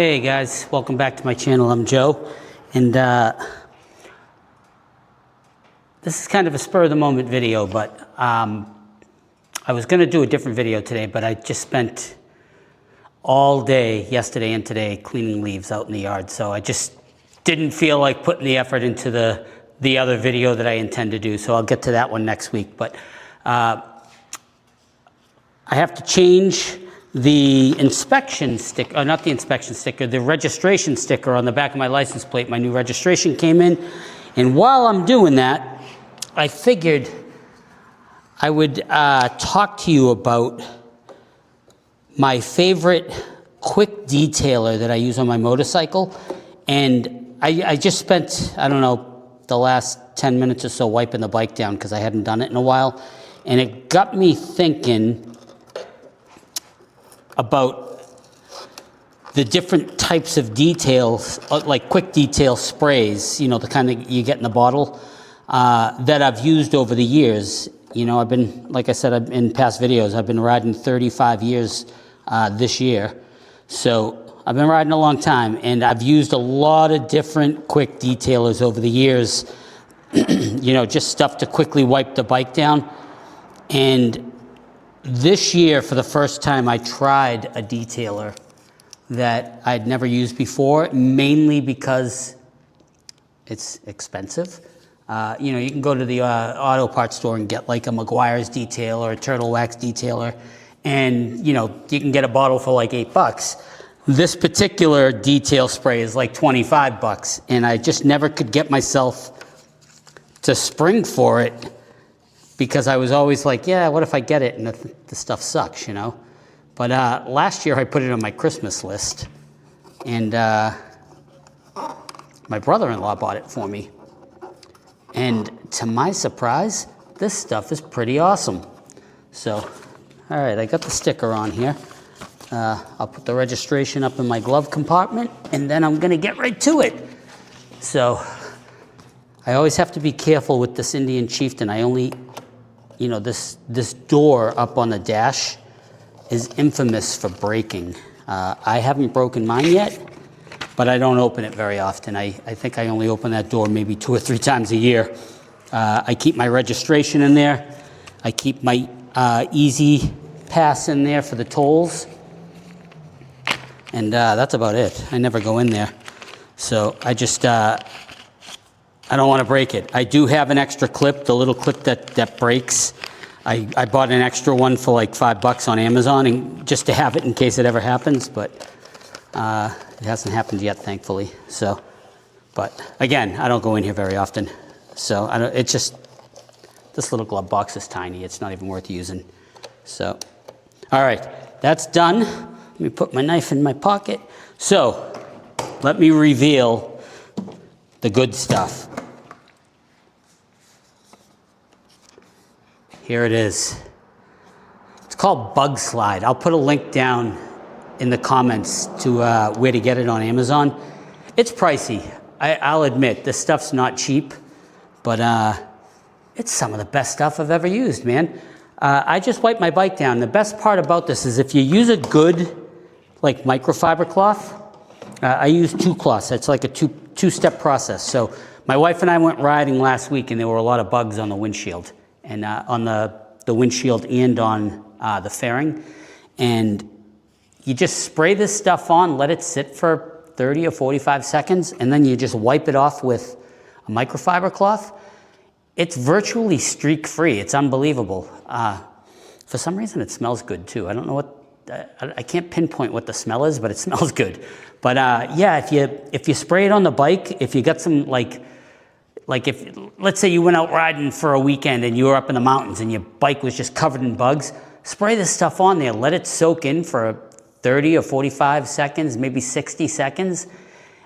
Hey guys, welcome back to my channel. I'm Joe, and this is kind of a spur of the moment video, but I was going to do a different video today, but I just spent all day yesterday and today cleaning leaves out in the yard, so I just didn't feel like putting the effort into the other video that I intend to do, so I'll get to that one next week. But I have to change the inspection sticker, not the inspection sticker, the registration sticker on the back of my license plate. My new registration came in, and while I'm doing that, I figured I would talk to you about my favorite quick detailer that I use on my motorcycle. And I just spent, I don't know, the last 10 minutes or so wiping the bike down because I hadn't done it in a while, and it got me thinking about the different types of details, like quick detail sprays, you know, the kind that you get in the bottle, that I've used over the years. You know, I've been, like I said in past videos, I've been riding 35 years this year. So I've been riding a long time, and I've used a lot of different quick detailers over the years, you know, just stuff to quickly wipe the bike down. And this year, for the first time, I tried a detailer that I'd never used before, mainly because it's expensive. You know, you can go to the auto parts store and get like a Meguiar's detail or a Turtle Wax detailer, and you know, you can get a bottle for like $8. This particular detail spray is like $25, and I just never could get myself to spring for it, because I was always like, yeah, what if I get it and the stuff sucks, you know? But last year I put it on my Christmas list, and my brother-in-law bought it for me. And to my surprise, this stuff is pretty awesome. So, all right, I got the sticker on here. I'll put the registration up in my glove compartment, and then I'm gonna get right to it. So, I always have to be careful with this Indian Chieftain. I only, you know, this door up on the dash is infamous for breaking. I haven't broken mine yet, but I don't open it very often. I think I only open that door maybe 2 or 3 times a year. I keep my registration in there. I keep my Easy Pass in there for the tolls. And that's about it. I never go in there. So I just, I don't want to break it. I do have an extra clip, the little clip that breaks. I bought an extra one for like $5 on Amazon, and just to have it in case it ever happens, but it hasn't happened yet, thankfully. So, but again, I don't go in here very often. So it's just, this little glove box is tiny. It's not even worth using. So, all right, that's done. Let me put my knife in my pocket. So, let me reveal the good stuff. Here it is. It's called Bug Slide. I'll put a link down in the comments to where to get it on Amazon. It's pricey. I'll admit, this stuff's not cheap, but it's some of the best stuff I've ever used, man. I just wipe my bike down. The best part about this is if you use a good, like, microfiber cloth, I use 2 cloths. It's like a two-step process. So my wife and I went riding last week, and there were a lot of bugs on the windshield, and on the windshield and on the fairing. And you just spray this stuff on, let it sit for 30 or 45 seconds, and then you just wipe it off with a microfiber cloth. It's virtually streak-free. It's unbelievable. For some reason, it smells good too. I don't know what, I can't pinpoint what the smell is, but it smells good. But yeah, if you spray it on the bike, if you got some like if, let's say you went out riding for a weekend and you were up in the mountains and your bike was just covered in bugs, spray this stuff on there, let it soak in for 30 or 45 seconds, maybe 60 seconds.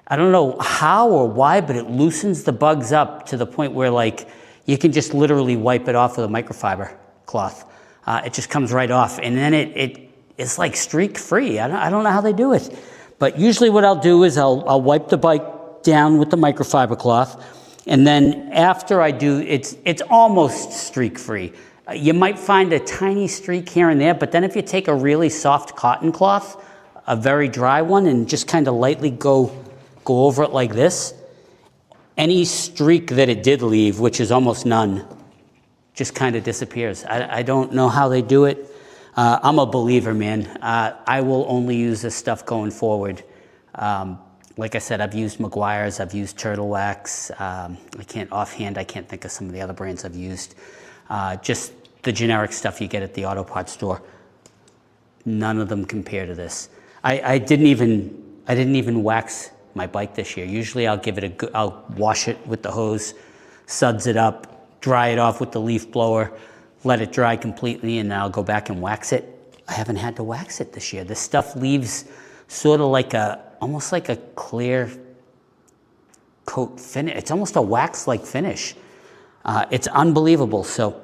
I don't know how or why, but it loosens the bugs up to the point where like you can just literally wipe it off with a microfiber cloth. It just comes right off, and then it's like streak free. I don't know how they do it, but usually what I'll do is I'll wipe the bike down with the microfiber cloth, and then after I do, it's almost streak free. You might find a tiny streak here and there, but then if you take a really soft cotton cloth, a very dry one and just kind of lightly go over it like this, any streak that it did leave, which is almost none, just kind of disappears. I don't know how they do it. I'm a believer, man. I will only use this stuff going forward. Like I said, I've used Meguiar's, I've used Turtle Wax. I can't think of some of the other brands I've used. Just the generic stuff you get at the auto parts store. None of them compare to this. I didn't even wax my bike this year. Usually I'll wash it with the hose, suds it up, dry it off with the leaf blower, let it dry completely, and then I'll go back and wax it. I haven't had to wax it this year. This stuff leaves sort of like almost like a clear coat finish. It's almost a wax-like finish. It's unbelievable. So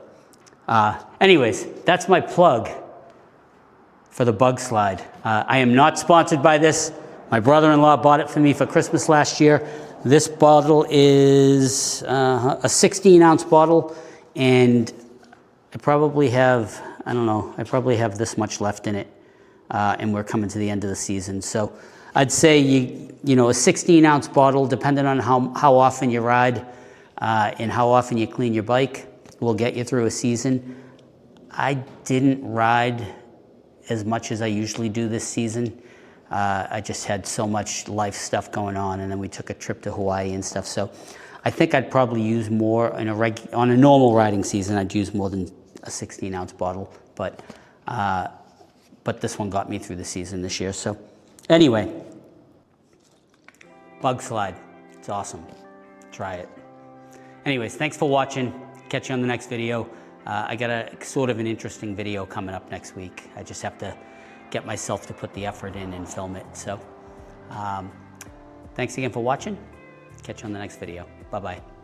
anyways, that's my plug for the Bug Slide. I am not sponsored by this. My brother-in-law bought it for me for Christmas last year. This bottle is a 16-ounce bottle, and I probably have, I don't know, I probably have this much left in it, and we're coming to the end of the season. So I'd say, you know, a 16-ounce bottle, depending on how often you ride and how often you clean your bike, will get you through a season. I didn't ride as much as I usually do this season. I just had so much life stuff going on, and then we took a trip to Hawaii and stuff. So I think I'd probably use more on a normal riding season. I'd use more than a 16-ounce bottle, but this one got me through the season this year. So anyway, Bug Slide, it's awesome. Try it. Anyways, thanks for watching. Catch you on the next video. I got a sort of an interesting video coming up next week. I just have to get myself to put the effort in and film it. So thanks again for watching. Catch you on the next video. Bye-bye.